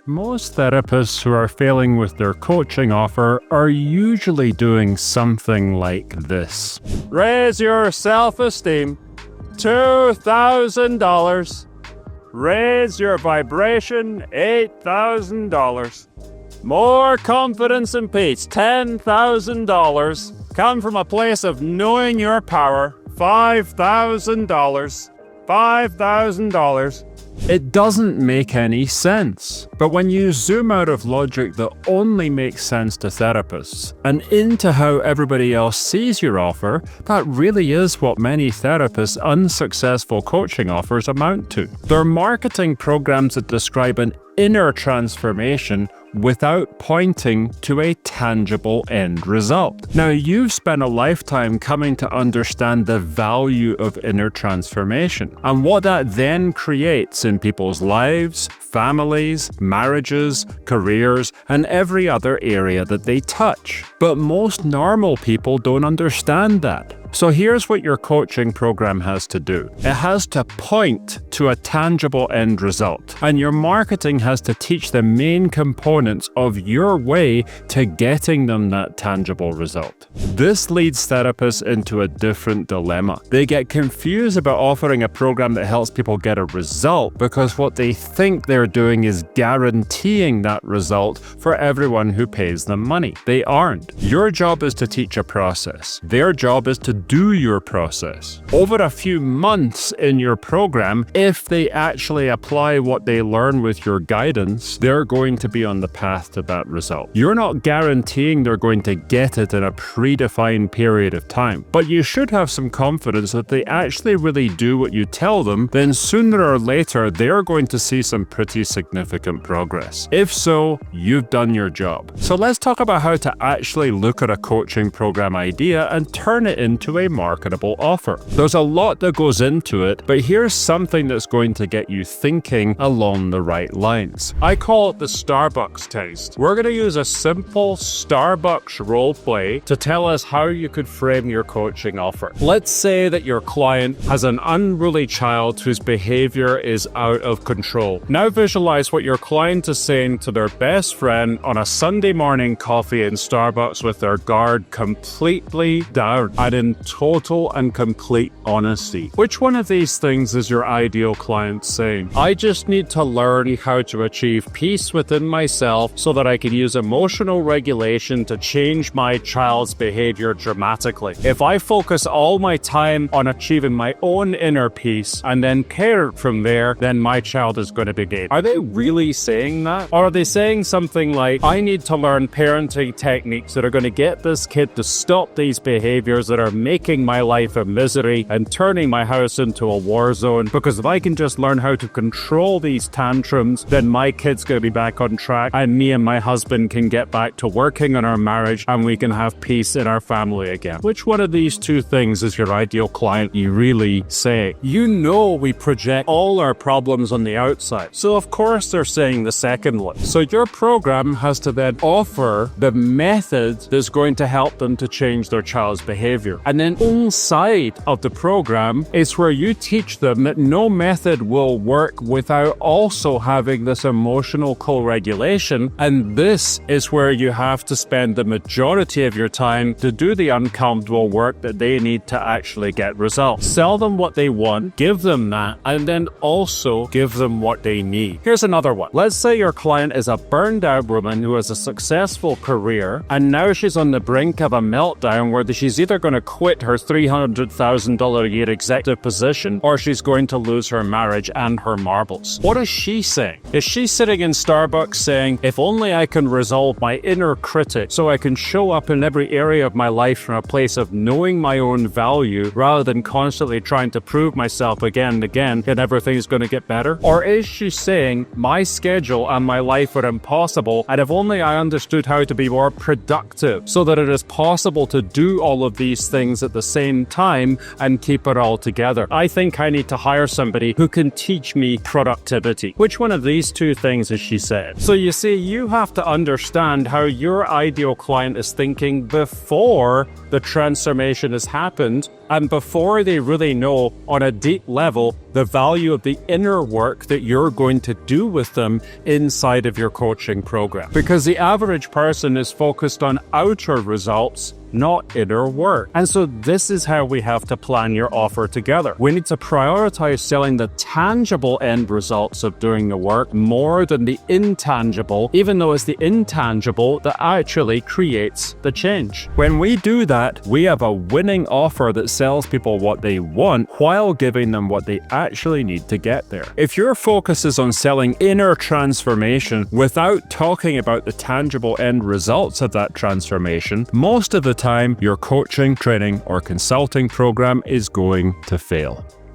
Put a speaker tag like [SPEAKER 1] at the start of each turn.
[SPEAKER 1] Most therapists who are failing with their coaching offer are usually doing something like this. Raise your self-esteem, $2,000. Raise your vibration, $8,000. More confidence and peace, $10,000. Come from a place of knowing your power, $5,000. $5,000. It doesn't make any sense. But when you zoom out of logic that only makes sense to therapists and into how everybody else sees your offer, that really is what many therapists' unsuccessful coaching offers amount to. They're marketing programs that describe an inner transformation without pointing to a tangible end result. Now, you've spent a lifetime coming to understand the value of inner transformation and what that then creates in people's lives, families, marriages, careers, and every other area that they touch. But most normal people don't understand that. So here's what your coaching program has to do. It has to point to a tangible end result, and your marketing has to teach the main components of your way to getting them that tangible result. This leads therapists into a different dilemma. They get confused about offering a program that helps people get a result because what they think they're doing is guaranteeing that result for everyone who pays them money. They aren't. Your job is to teach a process. Their job is to do your process. Over a few months in your program, if they actually apply what they learn with your guidance, they're going to be on the path to that result. You're not guaranteeing they're going to get it in a predefined period of time, but you should have some confidence that they actually really do what you tell them, then sooner or later they're going to see some pretty significant progress. If so, you've done your job. So let's talk about how to actually look at a coaching program idea and turn it into a marketable offer. There's a lot that goes into it, but here's something that's going to get you thinking along the right lines. I call it the Starbucks test. We're going to use a simple Starbucks role play to tell us how you could frame your coaching offer. Let's say that your client has an unruly child whose behavior is out of control. Now visualize what your client is saying to their best friend on a Sunday morning coffee in Starbucks with their guard completely down and in total and complete honesty. Which one of these things is your ideal client saying? I just need to learn how to achieve peace within myself so that I can use emotional regulation to change my child's behavior dramatically. If I focus all my time on achieving my own inner peace and then care from there, then my child is going to behave. Are they really saying that? Or are they saying something like, I need to learn parenting techniques that are going to get this kid to stop these behaviors that are making my life a misery and turning my house into a war zone, because if I can just learn how to control these tantrums, then my kid's going to be back on track and me and my husband can get back to working on our marriage and we can have peace in our family again. Which one of these two things is your ideal client you really say? You know we project all our problems on the outside, so of course they're saying the second one. So your program has to then offer the method that's going to help them to change their child's behavior. And then inside of the program is where you teach them that no method will work without also having this emotional co-regulation, and this is where you have to spend the majority of your time to do the uncomfortable work that they need to actually get results. Sell them what they want, give them that, and then also give them what they need. Here's another one. Let's say your client is a burned out woman who has a successful career, and now she's on the brink of a meltdown where she's either going to quit her $300,000 a year executive position or she's going to lose her marriage and her marbles. What is she saying? Is she sitting in Starbucks saying, if only I can resolve my inner critic so I can show up in every area of my life from a place of knowing my own value rather than constantly trying to prove myself again and again and everything's going to get better? Or is she saying, my schedule and my life are impossible, and if only I understood how to be more productive so that it is possible to do all of these things things at the same time and keep it all together. I think I need to hire somebody who can teach me productivity. Which one of these two things has she said? So you see, you have to understand how your ideal client is thinking before the transformation has happened and before they really know on a deep level the value of the inner work that you're going to do with them inside of your coaching program. Because the average person is focused on outer results, not inner work. And so this is how we have to plan your offer together. We need to prioritize selling the tangible end results of doing the work more than the intangible, even though it's the intangible that actually creates the change. When we do that, we have a winning offer that sells people what they want while giving them what they actually need to get there. If your focus is on selling inner transformation without talking about the tangible end results of that transformation, most of the time your coaching, training, or consulting program is going to fail.